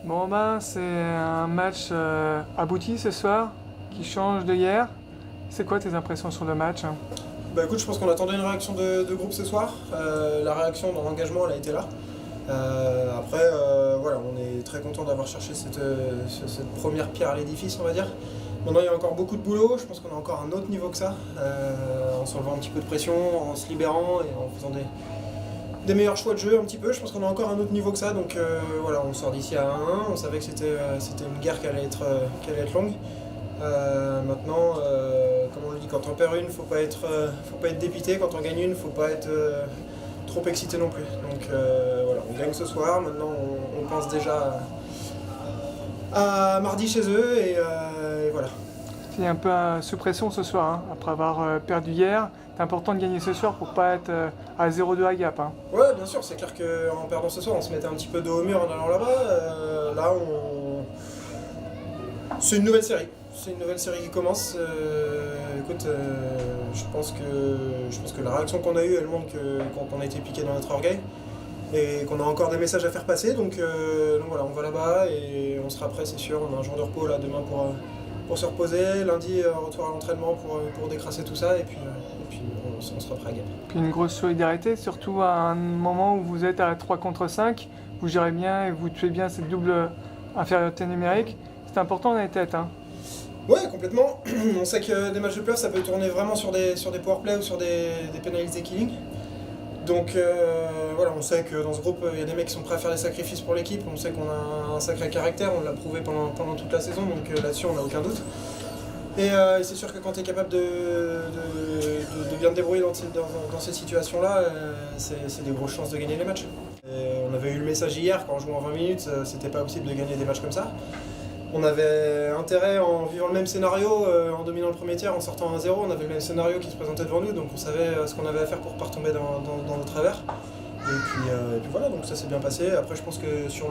Bon ben, c'est un match abouti ce soir, qui change de hier. C'est quoi tes impressions sur le match, hein? Bah écoute, je pense qu'on attendait une réaction de groupe ce soir. La réaction dans l'engagement, elle a été là. Après, voilà, on est très content d'avoir cherché cette première pierre à l'édifice, on va dire. Maintenant, il y a encore beaucoup de boulot. Je pense qu'on a encore un autre niveau que ça, en s'enlevant un petit peu de pression, en se libérant et en faisant des meilleurs choix de jeu un petit peu. Je pense qu'on a encore un autre niveau que ça. Donc voilà, on sort d'ici à 1-1. On savait que c'était une guerre qui allait être longue. Maintenant, comme on le dit, quand on perd une, faut pas être dépité. Quand on gagne une, faut pas être trop excité non plus. Donc voilà, on gagne ce soir. Maintenant, on pense déjà à mardi chez eux et voilà. C'est un peu sous pression ce soir, hein, après avoir perdu hier. C'est important de gagner ce soir pour pas être à 0-2 à Gap, hein. Ouais, bien sûr, c'est clair qu'en perdant ce soir, on se mettait un petit peu dos au mur en allant là-bas. Là, c'est une nouvelle série. C'est une nouvelle série qui commence. Écoute, je pense que la réaction qu'on a eue, elle montre qu'on a été piqué dans notre orgueil et qu'on a encore des messages à faire passer. Donc voilà, on va là-bas et on sera prêt, c'est sûr. On a un jour de repos là demain pour se reposer. Lundi, retour à l'entraînement pour décrasser tout ça et puis on sera prêt à Gap. Puis une grosse solidarité, surtout à un moment où vous êtes à 3 contre 5, vous gérez bien et vous tuez bien cette double infériorité numérique. C'est important dans les têtes, hein. Ouais, complètement. On sait que des matchs de playoff, ça peut tourner vraiment sur des powerplays ou sur des penalties killing. Donc voilà, on sait que dans ce groupe, il y a des mecs qui sont prêts à faire des sacrifices pour l'équipe. On sait qu'on a un sacré caractère, on l'a prouvé pendant toute la saison, donc là-dessus, on n'a aucun doute. Et c'est sûr que quand tu es capable de bien te débrouiller dans ces situations-là, c'est des grosses chances de gagner les matchs. Et on avait eu le message hier, quand on jouait en 20 minutes, c'était pas possible de gagner des matchs comme ça. On avait intérêt, en vivant le même scénario, en dominant le premier tiers, en sortant 1-0, on avait le même scénario qui se présentait devant nous, donc on savait ce qu'on avait à faire pour ne pas retomber dans nos travers. Et puis voilà, donc ça s'est bien passé. Après, je pense que sur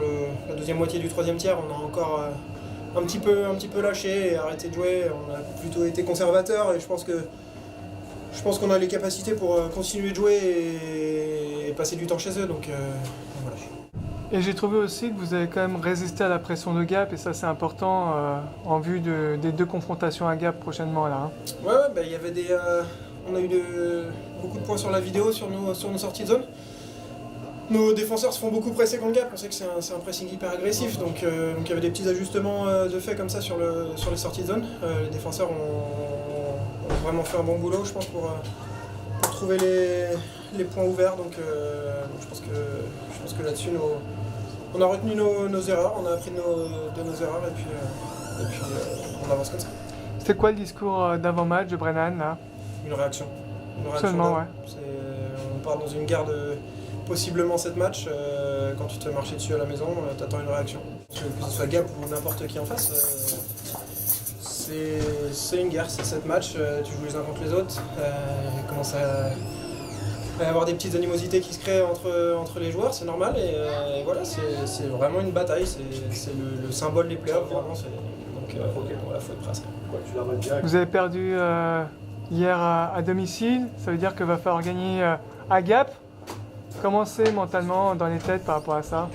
la deuxième moitié du troisième tiers, on a encore un petit peu lâché et arrêté de jouer. On a plutôt été conservateur et je pense qu'on a les capacités pour continuer de jouer et passer du temps chez eux. Donc voilà. Et j'ai trouvé aussi que vous avez quand même résisté à la pression de Gap, et ça c'est important en vue des deux confrontations à Gap prochainement là, hein. Ouais, bah, il y avait on a eu beaucoup de points sur la vidéo, sur nos sorties de zone. Nos défenseurs se font beaucoup presser contre Gap, on sait que c'est un pressing hyper agressif, donc il y avait des petits ajustements de fait comme ça sur les sorties de zone. Les défenseurs ont vraiment fait un bon boulot, je pense, pour trouver les points ouverts, donc je pense que là-dessus, on a retenu nos erreurs, on a appris de nos erreurs et puis on avance comme ça. C'était quoi le discours d'avant-match de Brennan là? Une réaction. Seulement, ouais. On part dans une guerre de possiblement 7 matchs. Quand tu te fais marcher dessus à la maison, t'attends une réaction. Que ce soit Gap ou n'importe qui en face, c'est une guerre, c'est 7 matchs, tu joues les uns contre les autres. Il commence à y avoir des petites animosités qui se créent entre les joueurs, c'est normal. Et voilà, c'est vraiment une bataille, c'est le symbole des playoffs, vraiment. Donc voilà, faut être prêt à ça. Vous avez perdu hier à domicile, ça veut dire qu'il va falloir gagner à Gap. Comment c'est mentalement dans les têtes par rapport à ça?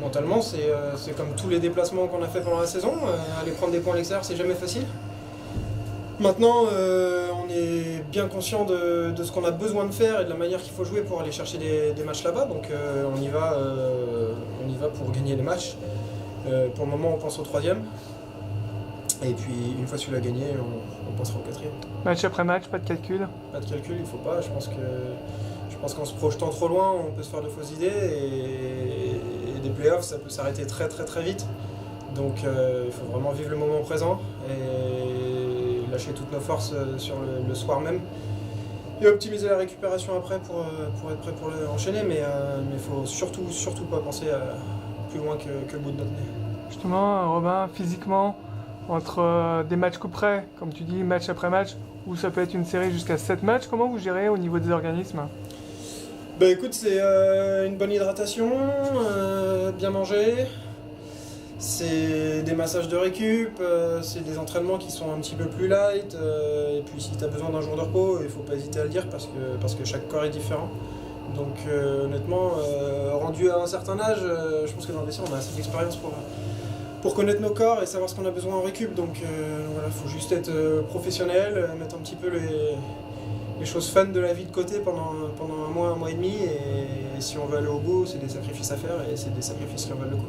Mentalement, c'est comme tous les déplacements qu'on a fait pendant la saison. Aller prendre des points à l'extérieur, c'est jamais facile. Maintenant, on est bien conscient de ce qu'on a besoin de faire et de la manière qu'il faut jouer pour aller chercher des matchs là-bas. Donc on y va pour gagner les matchs. Pour le moment, on pense au troisième. Et puis, une fois celui-là gagné, on pensera au quatrième. Match après match, pas de calcul? Pas de calcul, il faut pas. Je pense qu'en se projetant trop loin, on peut se faire de fausses idées. Et des playoffs, ça peut s'arrêter très très très vite. Donc il faut vraiment vivre le moment présent et lâcher toutes nos forces sur le soir même. Et optimiser la récupération après pour être prêt pour enchaîner. Mais il faut surtout pas penser plus loin que le bout de notre nez. Justement, Robin, physiquement, entre des matchs coup près, comme tu dis, match après match, ou ça peut être une série jusqu'à 7 matchs, comment vous gérez au niveau des organismes? Bah écoute, c'est une bonne hydratation, bien manger, c'est des massages de récup, c'est des entraînements qui sont un petit peu plus light, et puis si tu as besoin d'un jour de repos, il faut pas hésiter à le dire parce que chaque corps est différent. Donc honnêtement, rendu à un certain âge, je pense que dans le vestiaire on a assez d'expérience pour connaître nos corps et savoir ce qu'on a besoin en récup. Donc voilà, il faut juste être professionnel, mettre un petit peu les choses fun de la vie de côté pendant un mois et demi. Et si on veut aller au bout, c'est des sacrifices à faire et c'est des sacrifices qui en valent le coup.